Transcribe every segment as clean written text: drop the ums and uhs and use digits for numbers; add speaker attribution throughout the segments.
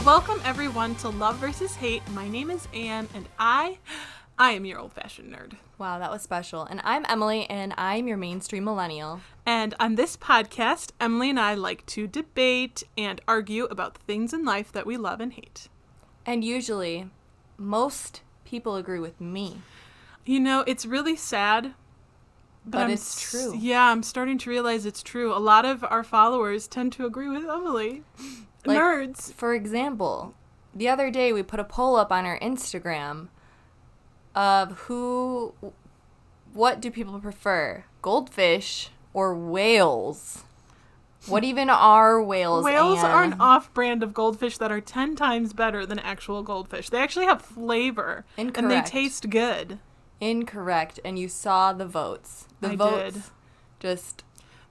Speaker 1: Welcome everyone to Love vs. Hate. My name is Anne, and I am your old-fashioned nerd.
Speaker 2: Wow, that was special. And I'm Emily, and I'm your mainstream millennial.
Speaker 1: And on this podcast, Emily and I like to debate and argue about the things in life that we love and hate.
Speaker 2: And usually, most people agree with me.
Speaker 1: You know, it's really sad.
Speaker 2: But it's true.
Speaker 1: Yeah, I'm starting to realize it's true. A lot of our followers tend to agree with Emily.
Speaker 2: Like,
Speaker 1: nerds.
Speaker 2: For example, the other day we put a poll up on our Instagram of what do people prefer, goldfish or whales? What even are whales?
Speaker 1: Whales
Speaker 2: Anne?
Speaker 1: are an off-brand of goldfish that are 10 times better than actual goldfish. They actually have flavor.
Speaker 2: Incorrect.
Speaker 1: And they taste good.
Speaker 2: Incorrect. And you saw the votes.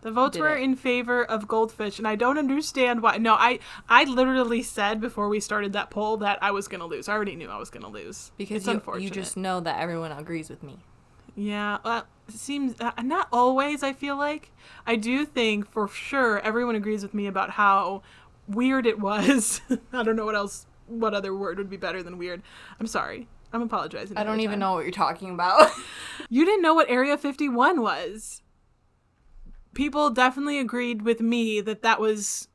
Speaker 2: The votes
Speaker 1: were in favor of goldfish, and I don't understand why. No, I literally said before we started that poll that I was going to lose. I already knew I was going to lose.
Speaker 2: Because you just know that everyone agrees with me.
Speaker 1: Yeah, well, it seems, not always, I feel like. I do think, for sure, everyone agrees with me about how weird it was. I don't know what other word would be better than weird. I'm sorry. I'm apologizing.
Speaker 2: I don't even know what you're talking about.
Speaker 1: You didn't know what Area 51 was. People definitely agreed with me that was...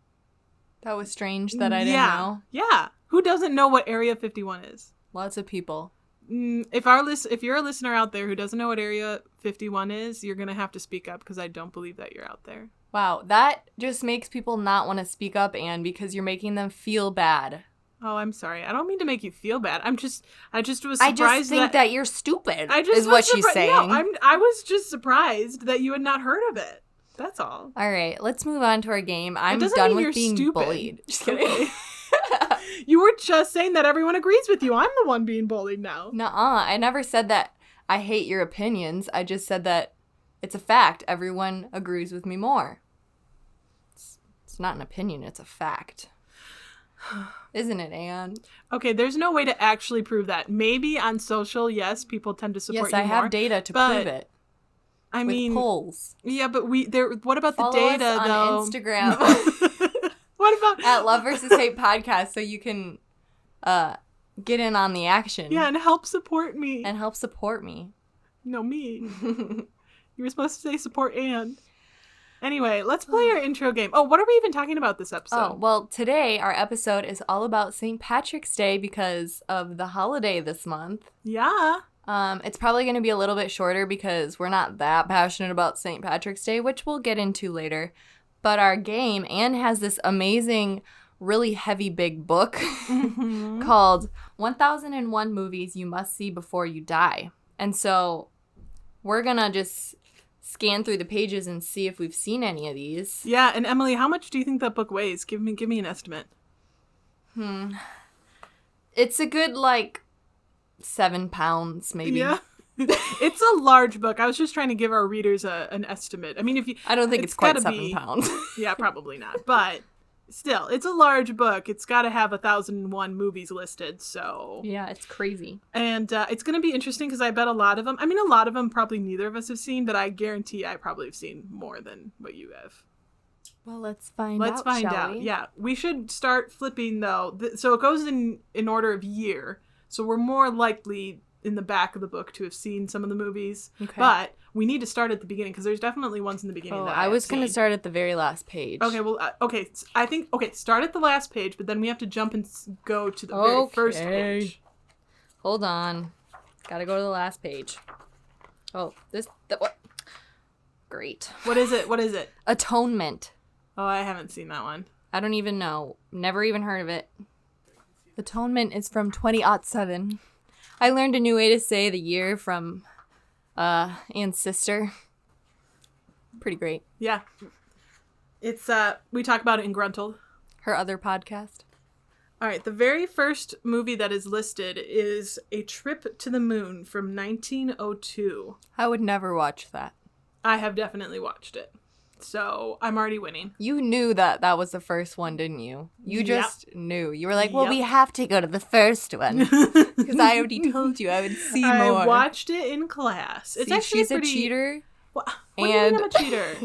Speaker 2: That was strange that I didn't know.
Speaker 1: Yeah. Who doesn't know what Area 51 is?
Speaker 2: Lots of people.
Speaker 1: If you're a listener out there who doesn't know what Area 51 is, you're going to have to speak up because I don't believe that you're out there.
Speaker 2: Wow, that just makes people not want to speak up, Anne, because you're making them feel bad.
Speaker 1: Oh, I'm sorry. I don't mean to make you feel bad. I just was surprised.
Speaker 2: I just think that you're stupid, is what she's saying.
Speaker 1: No, I was just surprised that you had not heard of it. That's all.
Speaker 2: All right, let's move on to our game. I'm done with being
Speaker 1: stupid.
Speaker 2: bullied. Just kidding.
Speaker 1: Okay. You were just saying that everyone agrees with you. I'm the one being bullied now.
Speaker 2: Nuh-uh. I never said that I hate your opinions. I just said that it's a fact. Everyone agrees with me more. It's not an opinion. It's a fact. Isn't it, Anne?
Speaker 1: Okay, there's no way to actually prove that. Maybe on social, yes, people tend to support you more.
Speaker 2: Yes, I have data to prove it.
Speaker 1: I mean,
Speaker 2: polls.
Speaker 1: Yeah, but what about
Speaker 2: Follow
Speaker 1: the data,
Speaker 2: us on
Speaker 1: though?
Speaker 2: Instagram.
Speaker 1: What about...
Speaker 2: At Love vs. Hate Podcast, so you can get in on the action.
Speaker 1: Yeah, and help support me. No, me. You were supposed to say support Anne. Anyway, let's play our intro game. Oh, what are we even talking about this episode?
Speaker 2: Oh, well, today our episode is all about St. Patrick's Day because of the holiday this month.
Speaker 1: Yeah.
Speaker 2: It's probably going to be a little bit shorter because we're not that passionate about St. Patrick's Day, which we'll get into later. But our game, Anne has this amazing, really heavy big book called 1001 Movies You Must See Before You Die. And so we're going to just scan through the pages and see if we've seen any of these.
Speaker 1: Yeah, and Emily, how much do you think that book weighs? Give me an estimate.
Speaker 2: It's a good, 7 pounds, maybe.
Speaker 1: Yeah. It's a large book. I was just trying to give our readers an estimate. I mean,
Speaker 2: I don't think it's quite 7 pounds.
Speaker 1: Yeah, probably not. But still, it's a large book. It's got to have 1001 movies listed, so...
Speaker 2: Yeah, it's crazy.
Speaker 1: And it's going to be interesting because I bet a lot of them probably neither of us have seen, but I guarantee I probably have seen more than what you have.
Speaker 2: Well, let's find out, shall we?
Speaker 1: Yeah, we should start flipping, though. So it goes in order of year, so we're more likely in the back of the book to have seen some of the movies. Okay. But we need to start at the beginning because there's definitely ones in the beginning that I was going
Speaker 2: to start at the very last page.
Speaker 1: Okay, well, I think, start at the last page, but then we have to jump and go to the very first page.
Speaker 2: Hold on. Gotta go to the last page. Oh, what? Great.
Speaker 1: What is it?
Speaker 2: Atonement.
Speaker 1: Oh, I haven't seen that one.
Speaker 2: I don't even know. Never even heard of it. Atonement is from 2007. I learned a new way to say the year from Anne's sister. Pretty great.
Speaker 1: Yeah. It's, we talk about it in Gruntled.
Speaker 2: Her other podcast.
Speaker 1: All right, the very first movie that is listed is A Trip to the Moon from 1902.
Speaker 2: I would never watch that.
Speaker 1: I have definitely watched it. So I'm already winning.
Speaker 2: You knew that was the first one, didn't you? You just knew. You were like, well, we have to go to the first one. Because I already told you I would see more.
Speaker 1: I watched it in class. It's actually
Speaker 2: she's a cheater.
Speaker 1: What do you mean I'm a cheater?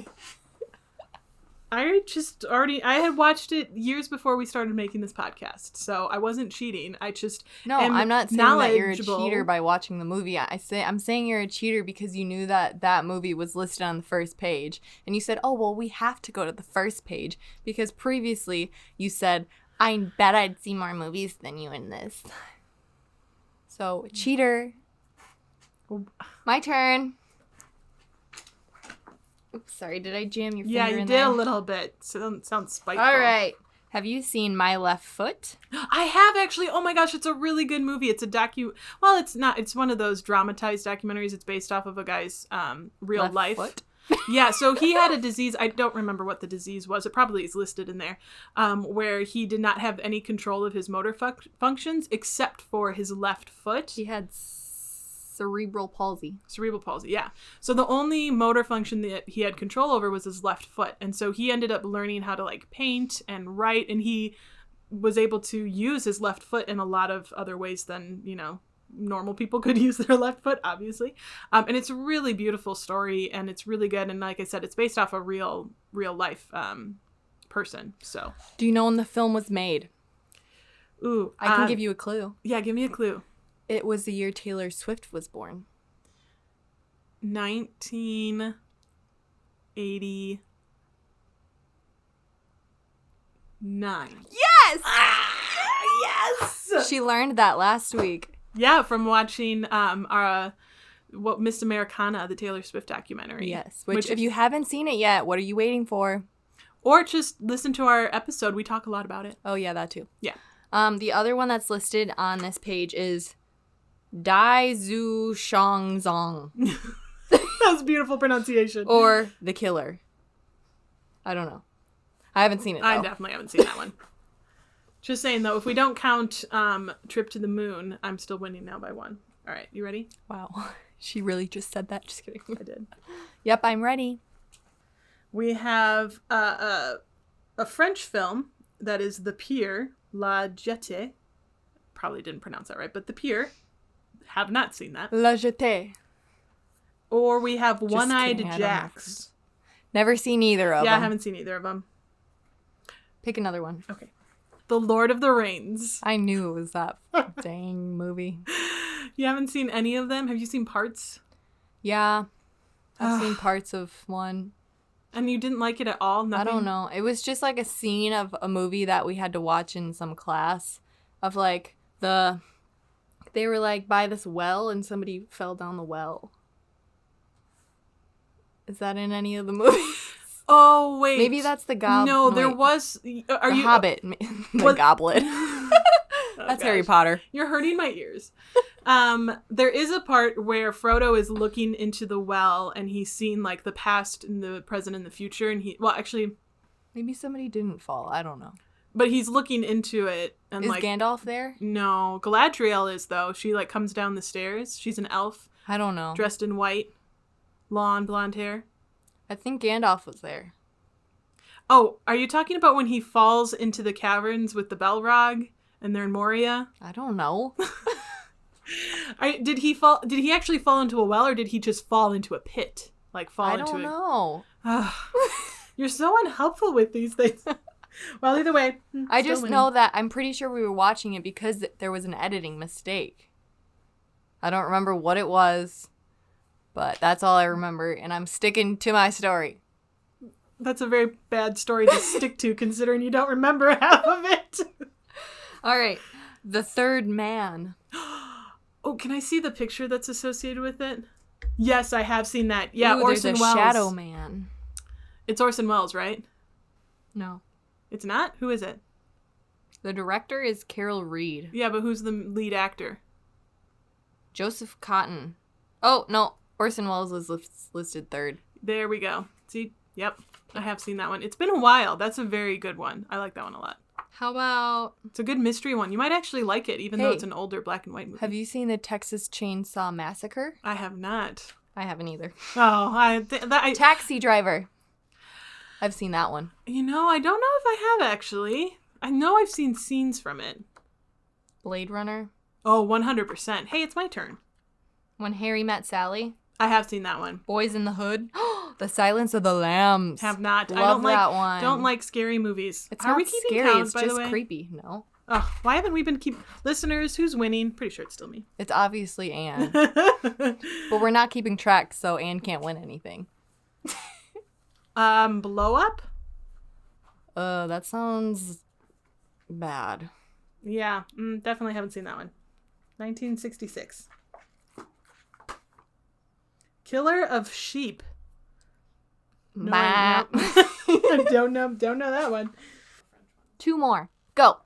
Speaker 1: I had watched it years before we started making this podcast, so I wasn't cheating. I just
Speaker 2: No,
Speaker 1: am
Speaker 2: I'm not saying that you're a
Speaker 1: knowledgeable.
Speaker 2: cheater by watching the movie. I'm saying you're a cheater because you knew that movie was listed on the first page, and you said, "Oh, well, we have to go to the first page," because previously you said, "I bet I'd see more movies than you in this." So, cheater. My turn. Oops, sorry. Did I jam your finger
Speaker 1: Yeah,
Speaker 2: in
Speaker 1: you did
Speaker 2: there?
Speaker 1: a little bit. So it sounds spiteful.
Speaker 2: All right. Have you seen My Left Foot?
Speaker 1: I have actually. Oh my gosh, it's a really good movie. It's a Well, it's not. It's one of those dramatized documentaries. It's based off of a guy's real
Speaker 2: Left
Speaker 1: life.
Speaker 2: foot?
Speaker 1: Yeah, so he had a disease. I don't remember what the disease was. It probably is listed in there, where he did not have any control of his motor functions except for his left foot.
Speaker 2: He had cerebral palsy.
Speaker 1: Cerebral palsy, yeah. So the only motor function that he had control over was his left foot. And so he ended up learning how to like paint and write, and he was able to use his left foot in a lot of other ways than, normal people could use their left foot, obviously. And it's a really beautiful story, and it's really good. And like I said, it's based off a real life person. So,
Speaker 2: Do you know when the film was made?
Speaker 1: ooh,
Speaker 2: I can give you a clue.
Speaker 1: Yeah, give me a clue.
Speaker 2: It was the year Taylor Swift was born.
Speaker 1: 1989.
Speaker 2: Yes!
Speaker 1: Yes!
Speaker 2: She learned that last week.
Speaker 1: Yeah, from watching our Miss Americana, the Taylor Swift documentary.
Speaker 2: Yes, which if you haven't seen it yet, what are you waiting for?
Speaker 1: Or just listen to our episode. We talk a lot about it.
Speaker 2: Oh, yeah, that too.
Speaker 1: Yeah.
Speaker 2: The other one that's listed on this page is Dai Zhu Shangzong,
Speaker 1: That was beautiful pronunciation.
Speaker 2: or The Killer. I don't know. I haven't seen it, though.
Speaker 1: I definitely haven't seen that one. Just saying, though, if we don't count Trip to the Moon, I'm still winning now by 1. All right, you ready?
Speaker 2: Wow. She really just said that. Just kidding.
Speaker 1: I did.
Speaker 2: Yep, I'm ready.
Speaker 1: We have a French film that is The Pier, La Jetée. Probably didn't pronounce that right, but The Pier. Have not seen that.
Speaker 2: La Jetée.
Speaker 1: Or we have One-Eyed
Speaker 2: kidding, I don't
Speaker 1: Jacks.
Speaker 2: Never seen either of them.
Speaker 1: Yeah, I haven't seen either of them.
Speaker 2: Pick another one.
Speaker 1: Okay. The Lord of the Rings.
Speaker 2: I knew it was that dang movie.
Speaker 1: You haven't seen any of them? Have you seen parts?
Speaker 2: Yeah. I've seen parts of one.
Speaker 1: And you didn't like it at all? Nothing?
Speaker 2: I don't know. It was just like a scene of a movie that we had to watch in some class of like they were like by this well and somebody fell down the well. Is that in any of the movies?
Speaker 1: Oh, wait.
Speaker 2: Maybe that's the Goblet.
Speaker 1: No, there was... Are
Speaker 2: the
Speaker 1: you...
Speaker 2: Hobbit. The Goblet. That's Harry
Speaker 1: gosh.
Speaker 2: Potter.
Speaker 1: You're hurting my ears. There is a part where Frodo is looking into the well and he's seen like the past and the present and the future, and actually,
Speaker 2: Maybe somebody didn't fall. I don't know.
Speaker 1: but he's looking into it and
Speaker 2: Is
Speaker 1: like
Speaker 2: Gandalf there?
Speaker 1: no, Galadriel is though. She like comes down the stairs. She's an elf
Speaker 2: I don't know.
Speaker 1: dressed in white, long blonde hair.
Speaker 2: I think Gandalf was there.
Speaker 1: Oh, are you talking about when he falls into the caverns with the Balrog and they're in Moria?
Speaker 2: I don't know.
Speaker 1: Did he fall? Did he actually fall into a well, or did he just fall into a pit? Like fall
Speaker 2: I
Speaker 1: into
Speaker 2: don't
Speaker 1: it?
Speaker 2: know.
Speaker 1: You're so unhelpful with these things. Well, either way,
Speaker 2: I
Speaker 1: still
Speaker 2: just
Speaker 1: winning.
Speaker 2: know that I'm pretty sure we were watching it because there was an editing mistake. I don't remember what it was, but that's all I remember, and I'm sticking to my story.
Speaker 1: That's a very bad story to stick to, considering you don't remember half of it.
Speaker 2: All right. The Third Man.
Speaker 1: Oh, can I see the picture that's associated with it? Yes, I have seen that. Yeah,
Speaker 2: Ooh,
Speaker 1: Orson
Speaker 2: there's a
Speaker 1: Welles.
Speaker 2: Shadow Man.
Speaker 1: It's Orson Welles, right?
Speaker 2: No.
Speaker 1: It's not? Who is it?
Speaker 2: The director is Carol Reed.
Speaker 1: Yeah, but who's the lead actor?
Speaker 2: Joseph Cotton. Oh, no. Orson Welles was listed third.
Speaker 1: There we go. See? Yep. I have seen that one. It's been a while. That's a very good one. I like that one a lot.
Speaker 2: How about...
Speaker 1: It's a good mystery one. You might actually like it, even though
Speaker 2: Hey.
Speaker 1: it's an older black and white movie.
Speaker 2: Have you seen the Texas Chainsaw Massacre?
Speaker 1: I have not.
Speaker 2: I haven't either.
Speaker 1: Oh,
Speaker 2: Taxi Driver. I've seen that one.
Speaker 1: You know, I don't know if I have actually. I know I've seen scenes from it.
Speaker 2: Blade Runner.
Speaker 1: Oh, 100%. Hey, it's my turn.
Speaker 2: When Harry Met Sally.
Speaker 1: I have seen that one.
Speaker 2: Boys in the Hood. The Silence of the Lambs.
Speaker 1: Have not. I
Speaker 2: Love
Speaker 1: don't
Speaker 2: that
Speaker 1: like,
Speaker 2: one.
Speaker 1: Don't like scary movies.
Speaker 2: It's
Speaker 1: Are
Speaker 2: not
Speaker 1: we keeping
Speaker 2: scary.
Speaker 1: count,
Speaker 2: It's
Speaker 1: by
Speaker 2: just
Speaker 1: the way?
Speaker 2: creepy. No.
Speaker 1: Oh, why haven't we been listeners? Who's winning? Pretty sure it's still me.
Speaker 2: It's obviously Anne. But we're not keeping track, so Anne can't win anything.
Speaker 1: Blow Up?
Speaker 2: That sounds bad.
Speaker 1: Yeah, definitely haven't seen that one. 1966. Killer of Sheep. No,
Speaker 2: Bah.
Speaker 1: I don't know that one.
Speaker 2: 2 more. Go.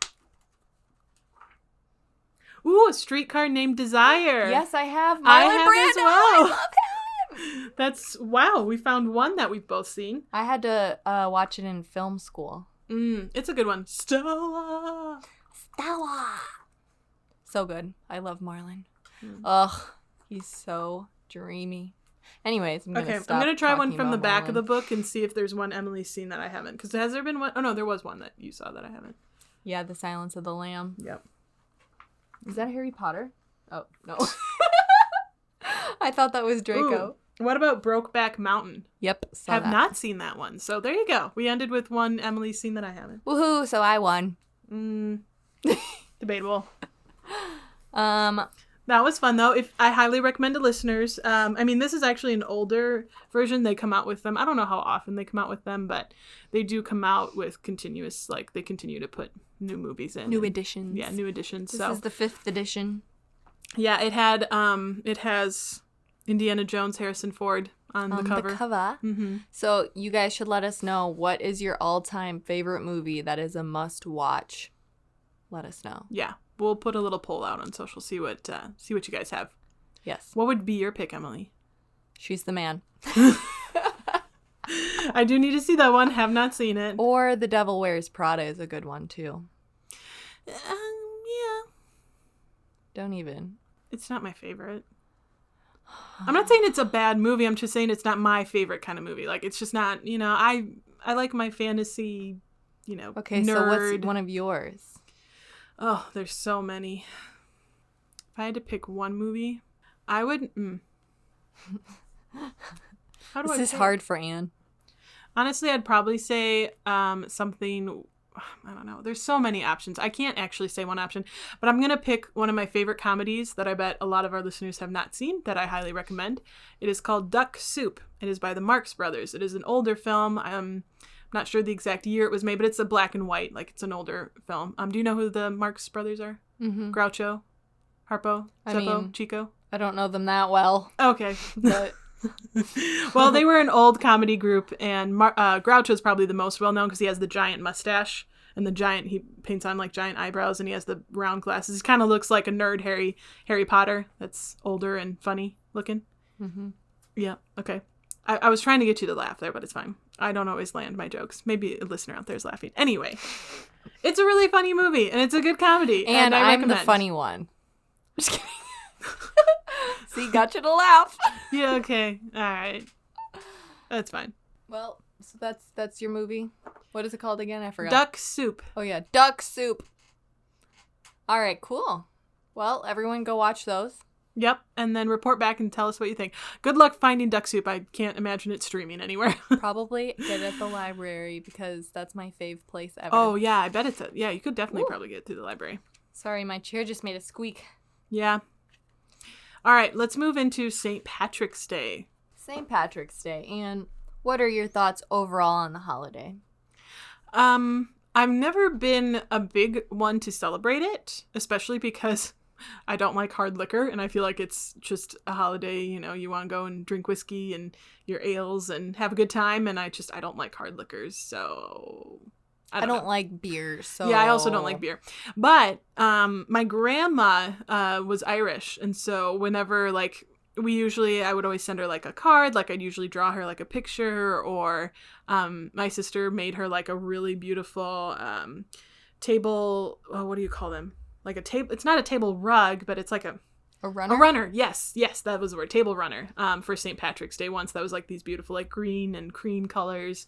Speaker 1: Ooh, A Streetcar Named Desire.
Speaker 2: Yes, I have.
Speaker 1: I
Speaker 2: Marlon
Speaker 1: have
Speaker 2: Brando.
Speaker 1: as well.
Speaker 2: I love him.
Speaker 1: That's, wow, we found one that we've both seen.
Speaker 2: I had to watch it in film school.
Speaker 1: It's a good one. Stella.
Speaker 2: So good. I love Marlon. Ugh, he's so dreamy. Anyways, I'm
Speaker 1: Okay,
Speaker 2: stop
Speaker 1: I'm gonna try one
Speaker 2: talking
Speaker 1: from the
Speaker 2: about
Speaker 1: back
Speaker 2: Marlon.
Speaker 1: of the book and see if there's one Emily's seen that I haven't. Because has there been one? Oh no, there was one that you saw that I haven't.
Speaker 2: Yeah, The Silence of the Lamb.
Speaker 1: Yep.
Speaker 2: Is that Harry Potter? Oh, no. I thought that was Draco.
Speaker 1: Ooh, what about Brokeback Mountain?
Speaker 2: Yep, saw
Speaker 1: Have
Speaker 2: that.
Speaker 1: not seen that one. So there you go. We ended with one Emily's seen that I haven't.
Speaker 2: Woohoo, so I won.
Speaker 1: Debatable.
Speaker 2: Um,
Speaker 1: That was fun though. If I highly recommend to listeners. I mean, this is actually an older version. They come out with them. I don't know how often they come out with them, but they do come out with continuous. Like they continue to put new movies in.
Speaker 2: new editions.
Speaker 1: Yeah, new editions.
Speaker 2: This
Speaker 1: So
Speaker 2: is the 5th edition.
Speaker 1: yeah, it has Indiana Jones, Harrison Ford on the cover. Mm-hmm.
Speaker 2: So you guys should let us know, what is your all-time favorite movie that is a must-watch? Let us know.
Speaker 1: Yeah, we'll put a little poll out on social. See what you guys have.
Speaker 2: Yes.
Speaker 1: What would be your pick, Emily?
Speaker 2: She's the Man.
Speaker 1: I do need to see that one. Have not seen it.
Speaker 2: Or The Devil Wears Prada is a good one, too.
Speaker 1: Yeah.
Speaker 2: Don't even.
Speaker 1: It's not my favorite. I'm not saying it's a bad movie. I'm just saying it's not my favorite kind of movie. Like, it's just not, I like my fantasy,
Speaker 2: Okay,
Speaker 1: nerd.
Speaker 2: so what's one of yours?
Speaker 1: Oh, there's so many. If I had to pick one movie, I would... How do
Speaker 2: This
Speaker 1: I
Speaker 2: is
Speaker 1: say?
Speaker 2: hard for Anne.
Speaker 1: Honestly, I'd probably say something... I don't know. There's so many options. I can't actually say one option, but I'm going to pick one of my favorite comedies that I bet a lot of our listeners have not seen that I highly recommend. It is called Duck Soup. It is by the Marx Brothers. It is an older film. I'm not sure the exact year it was made, but it's a black and white. Like, it's an older film. Do you know who the Marx Brothers are?
Speaker 2: Mm-hmm.
Speaker 1: Groucho? Harpo? Zeppo? Chico?
Speaker 2: I don't know them that well.
Speaker 1: Okay.
Speaker 2: But
Speaker 1: Well, they were an old comedy group, and Groucho's probably the most well-known because he has the giant mustache and he paints on like giant eyebrows, and he has the round glasses. He kind of looks like a nerd Harry Potter that's older and funny looking.
Speaker 2: Mm-hmm.
Speaker 1: Yeah, okay. I was trying to get you to laugh there, but it's fine. I don't always land my jokes. Maybe a listener out there is laughing. Anyway, it's a really funny movie, and it's a good comedy.
Speaker 2: And
Speaker 1: I
Speaker 2: I'm
Speaker 1: recommend.
Speaker 2: the funny one. Just kidding. See, got you to laugh.
Speaker 1: Yeah, okay. All right. That's fine.
Speaker 2: Well, so that's your movie. What is it called again? I forgot.
Speaker 1: Duck Soup.
Speaker 2: Oh yeah, Duck Soup. All right, cool. Well, everyone go watch those.
Speaker 1: Yep, and then report back and tell us what you think. Good luck finding Duck Soup. I can't imagine it streaming anywhere.
Speaker 2: Probably get it at the library because that's my fave place ever.
Speaker 1: Oh, yeah, I bet it's yeah, you could definitely probably get it through the library.
Speaker 2: Sorry, my chair just made a squeak.
Speaker 1: Yeah. All right, let's move into St. Patrick's Day.
Speaker 2: St. Patrick's Day. And what are your thoughts overall on the holiday?
Speaker 1: I've never been a big one to celebrate it, especially because I don't like hard liquor, and I feel like it's just a holiday, you want to go and drink whiskey and your ales and have a good time, and I don't like hard liquors, so I don't know.
Speaker 2: like beer, so...
Speaker 1: Yeah, I also don't like beer. But my grandma was Irish, and so whenever, like, I would always send her, like, a card. Like, I'd usually draw her, like, a picture, or my sister made her, like, a really beautiful table... what do you call them? Like a table... It's not a table rug, but it's like a
Speaker 2: runner?
Speaker 1: A runner, yes, that was the word. Table runner for St. Patrick's Day once. That was, like, these beautiful, like, green and cream colors.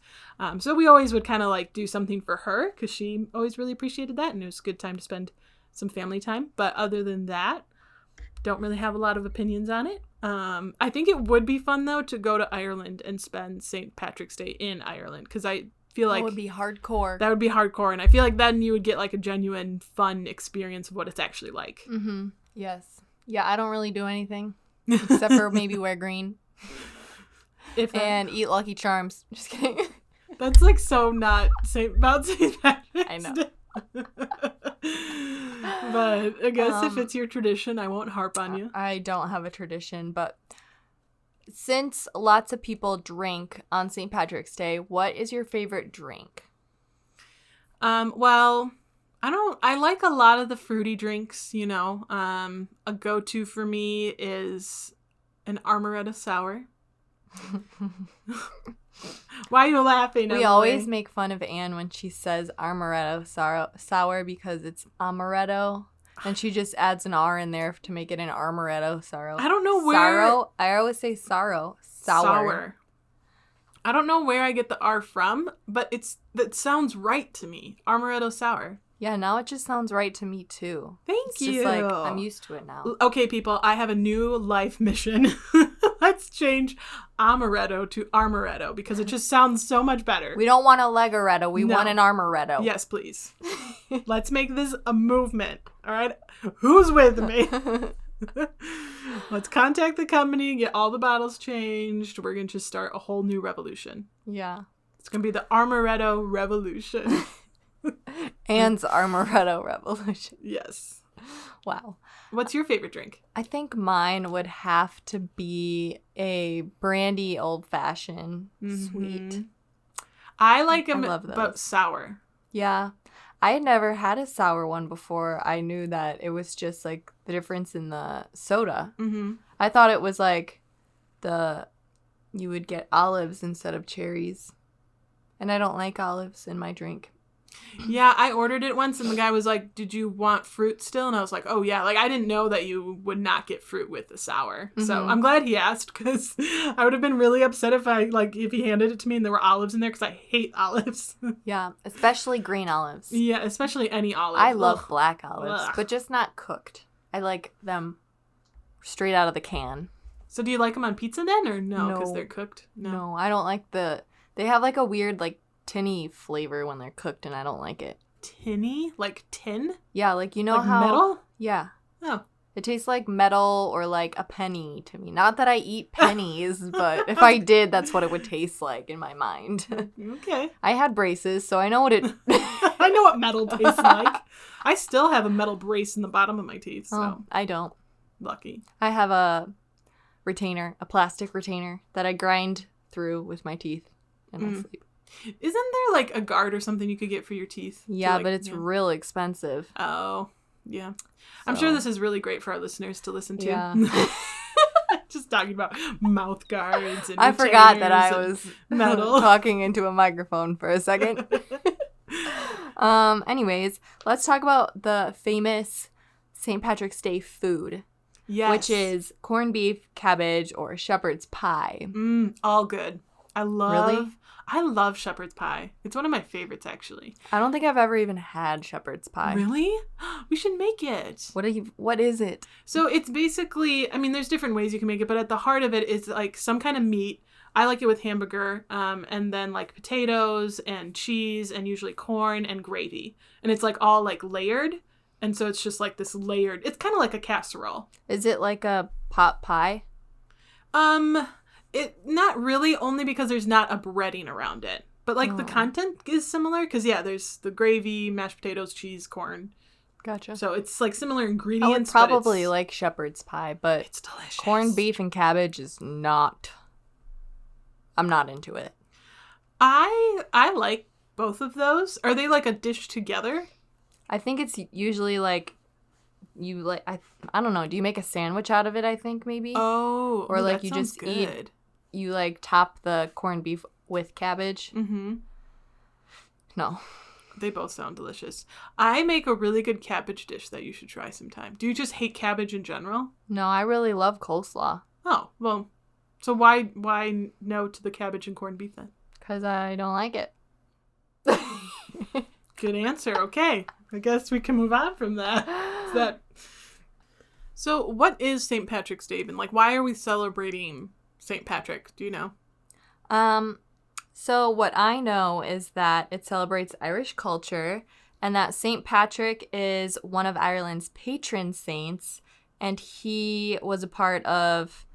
Speaker 1: So we always would kind of, like, do something for her because she always really appreciated that, and it was a good time to spend some family time. But other than that, don't really have a lot of opinions on it. I think it would be fun though to go to Ireland and spend St. Patrick's Day in Ireland, because I feel like
Speaker 2: That would be hardcore.
Speaker 1: that would be hardcore, and I feel like then you would get like a genuine fun experience of what it's actually like.
Speaker 2: Mm-hmm. Yes. Yeah, I don't really do anything except for maybe wear green and eat Lucky Charms. Just kidding.
Speaker 1: That's like so not about St. Patrick's
Speaker 2: I know.
Speaker 1: Day. But I guess if it's your tradition, I won't harp on you.
Speaker 2: I don't have a tradition, but since lots of people drink on St. Patrick's Day, what is your favorite drink?
Speaker 1: Well, I like a lot of the fruity drinks, you know. A go-to for me is an amaretto sour. Why are you laughing?
Speaker 2: We
Speaker 1: Emily?
Speaker 2: always make fun of Anne when she says amaretto sour because it's amaretto, and she just adds an R in there to make it an amaretto sour.
Speaker 1: I don't know where.
Speaker 2: Sorrow? I always say sorrow. Sour.
Speaker 1: I don't know where I get the R from, but that sounds right to me. Amaretto sour.
Speaker 2: Yeah, now it just sounds right to me too.
Speaker 1: Thank you.
Speaker 2: Just like I'm used to it now.
Speaker 1: Okay, people, I have a new life mission. Let's change amaretto to armoretto because it just sounds so much better.
Speaker 2: We don't want a legaretto. We want an armoretto.
Speaker 1: Yes, please. Let's make this a movement. All right? Who's with me? Let's contact the company, get all the bottles changed. We're going to just start a whole new revolution.
Speaker 2: Yeah.
Speaker 1: It's going to be the armoretto revolution.
Speaker 2: Anne's amaretto revolution.
Speaker 1: Yes.
Speaker 2: Wow.
Speaker 1: What's your favorite drink?
Speaker 2: I think mine would have to be a brandy old fashioned sweet.
Speaker 1: I like them,
Speaker 2: love those.
Speaker 1: but sour.
Speaker 2: Yeah. I had never had a sour one before. I knew that it was just like the difference in the soda.
Speaker 1: Mm-hmm.
Speaker 2: I thought it was like you would get olives instead of cherries. And I don't like olives in my drink.
Speaker 1: Yeah, I ordered it once and the guy was like, "Did you want fruit still?" And I was like, "Oh yeah." Like I didn't know that you would not get fruit with the sour.
Speaker 2: Mm-hmm.
Speaker 1: So I'm glad he asked because I would have been really upset if he handed it to me and there were olives in there because I hate olives.
Speaker 2: Yeah, especially green olives.
Speaker 1: Yeah, especially any olive.
Speaker 2: I love black olives,
Speaker 1: Ugh.
Speaker 2: but just not cooked. I like them straight out of the can.
Speaker 1: So do you like them on pizza then or no? Because
Speaker 2: No.
Speaker 1: they're cooked?
Speaker 2: No, I don't like they have like a weird like tinny flavor when they're cooked and I don't like it.
Speaker 1: Tinny? Like tin?
Speaker 2: Yeah, like you know
Speaker 1: Like
Speaker 2: how
Speaker 1: metal?
Speaker 2: Yeah.
Speaker 1: Oh.
Speaker 2: It tastes like metal or like a penny to me. Not that I eat pennies, but if I did, that's what it would taste like in my mind.
Speaker 1: Okay.
Speaker 2: I had braces, so I know what it
Speaker 1: I know what metal tastes like. I still have a metal brace in the bottom of my teeth, so
Speaker 2: Oh, I don't.
Speaker 1: lucky.
Speaker 2: I have a plastic retainer that I grind through with my teeth in my sleep.
Speaker 1: Isn't there like a guard or something you could get for your teeth?
Speaker 2: Yeah,
Speaker 1: to,
Speaker 2: but it's real expensive.
Speaker 1: Oh, yeah. I'm sure this is really great for our listeners to listen to.
Speaker 2: Yeah.
Speaker 1: Just talking about mouth guards and
Speaker 2: I forgot that I
Speaker 1: retainers
Speaker 2: was
Speaker 1: and metal.
Speaker 2: talking into a microphone for a second. Anyways, let's talk about the famous St. Patrick's Day food.
Speaker 1: Yes.
Speaker 2: Which is corned beef, cabbage, or shepherd's pie.
Speaker 1: All good. I
Speaker 2: Really?
Speaker 1: love shepherd's pie. It's one of my favorites, actually.
Speaker 2: I don't think I've ever even had shepherd's pie.
Speaker 1: Really? We should make it.
Speaker 2: What is it?
Speaker 1: So it's basically, I mean, there's different ways you can make it, but at the heart of it is like some kind of meat. I like it with hamburger, and then like potatoes and cheese and usually corn and gravy. And it's like all like layered. And so it's just like this layered, it's kind of like a casserole.
Speaker 2: Is it like a pot pie?
Speaker 1: It not really, only because there's not a breading around it. But like the content is similar because there's the gravy, mashed potatoes, cheese, corn.
Speaker 2: Gotcha.
Speaker 1: So it's like similar
Speaker 2: I would
Speaker 1: ingredients.
Speaker 2: probably like shepherd's pie, but
Speaker 1: it's delicious.
Speaker 2: corned beef and cabbage is not. I'm not into it.
Speaker 1: I like both of those. Are they like a dish together?
Speaker 2: I think it's usually like I don't know. Do you make a sandwich out of it? I think maybe.
Speaker 1: Oh,
Speaker 2: Or like
Speaker 1: that
Speaker 2: you
Speaker 1: sounds
Speaker 2: just
Speaker 1: good.
Speaker 2: You like top the corned beef with cabbage.
Speaker 1: Mm-hmm.
Speaker 2: No.
Speaker 1: They both sound delicious. I make a really good cabbage dish that you should try sometime. Do you just hate cabbage in general?
Speaker 2: No, I really love coleslaw.
Speaker 1: Oh, well, so why no to the cabbage and corned beef then?
Speaker 2: Because I don't like it.
Speaker 1: Good answer. Okay. I guess we can move on from that. So what is St. Patrick's Day even? Like, why are we celebrating St. Patrick? Do you know?
Speaker 2: So what I know is that it celebrates Irish culture and that St. Patrick is one of Ireland's patron saints, and he was a part of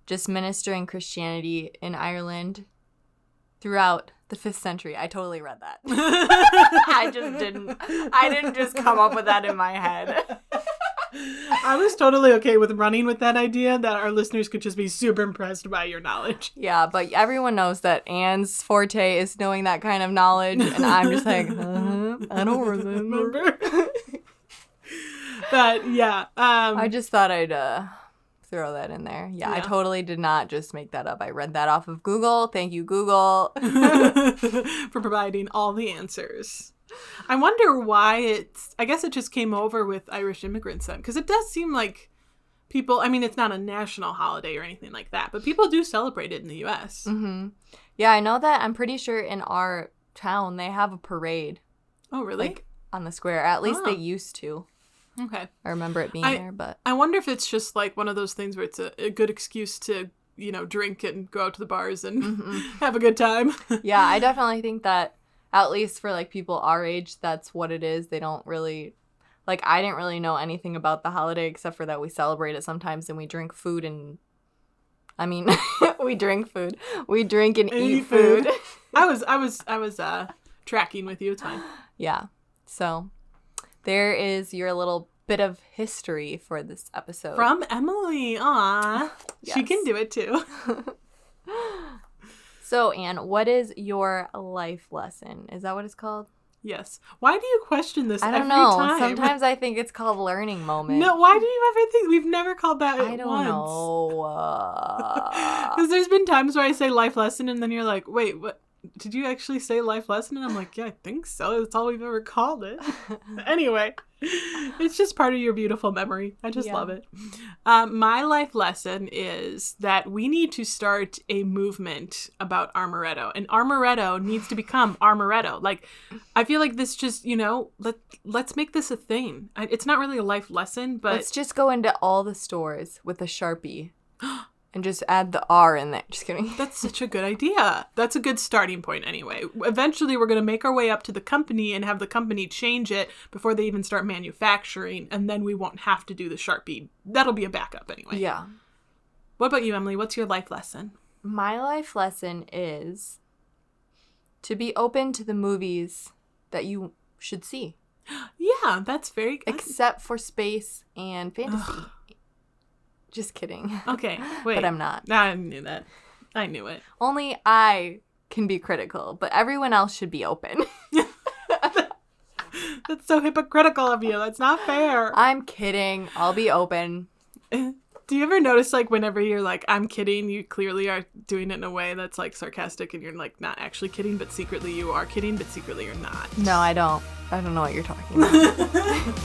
Speaker 2: just ministering Christianity in Ireland throughout the 5th century. I totally read that. I didn't just come up with that in my head.
Speaker 1: I was totally okay with running with that idea that our listeners could just be super impressed by your knowledge.
Speaker 2: Yeah, but everyone knows that Anne's forte is knowing that kind of knowledge, and I'm just like, I don't remember.
Speaker 1: But yeah.
Speaker 2: I just thought I'd throw that in there. Yeah, I totally did not just make that up. I read that off of Google. Thank you, Google.
Speaker 1: For providing all the answers. I wonder why I guess it just came over with Irish immigrants then, because it does seem like people, I mean, it's not a national holiday or anything like that, but people do celebrate it in the U.S.
Speaker 2: Mm-hmm. Yeah, I know that. I'm pretty sure in our town they have a parade.
Speaker 1: Oh, really?
Speaker 2: Like on the square. At least they used to.
Speaker 1: Okay.
Speaker 2: I remember it being there, but
Speaker 1: I wonder if it's just like one of those things where it's a good excuse to, drink and go out to the bars and have a good time.
Speaker 2: Yeah, I definitely think that at least for like people our age, that's what it is. They don't really, like, I didn't really know anything about the holiday except for that we celebrate it sometimes and we drink food and, I mean, we drink food. We drink and eat food.
Speaker 1: I was tracking with you. It's fine.
Speaker 2: Yeah. So there is your little bit of history for this episode.
Speaker 1: From Emily. Aw. Yes. She can do it too.
Speaker 2: So, Anne, what is your life lesson? Is that what it's called?
Speaker 1: Yes. Why do you question this every time?
Speaker 2: I don't know. Sometimes I think it's called learning moment.
Speaker 1: No, why do you ever think? We've never called that
Speaker 2: I don't know.
Speaker 1: Because there's been times where I say life lesson and then you're like, wait, what? Did you actually say life lesson? And I'm like, yeah, I think so. That's all we've ever called it. Anyway, it's just part of your beautiful memory. I just love it. My life lesson is that we need to start a movement about Armoretto. And Armoretto needs to become Armoretto. Like, I feel like this just, let's make this a thing. It's not really a life lesson, but...
Speaker 2: Let's just go into all the stores with a Sharpie. And just add the R in there. Just kidding.
Speaker 1: That's such a good idea. That's a good starting point anyway. Eventually, we're going to make our way up to the company and have the company change it before they even start manufacturing. And then we won't have to do the Sharpie. That'll be a backup anyway.
Speaker 2: Yeah.
Speaker 1: What about you, Emily? What's your life lesson?
Speaker 2: My life lesson is to be open to the movies that you should see.
Speaker 1: Yeah, that's very good.
Speaker 2: Except for space and fantasy. Just kidding.
Speaker 1: Okay, wait.
Speaker 2: But I'm not.
Speaker 1: I knew that. I knew it.
Speaker 2: Only I can be critical, but everyone else should be open.
Speaker 1: That's so hypocritical of you. That's not fair.
Speaker 2: I'm kidding. I'll be open.
Speaker 1: Do you ever notice, like, whenever you're like, I'm kidding, you clearly are doing it in a way that's, like, sarcastic and you're, like, not actually kidding, but secretly you are kidding, but secretly you're not?
Speaker 2: No, I don't. I don't know what you're talking about.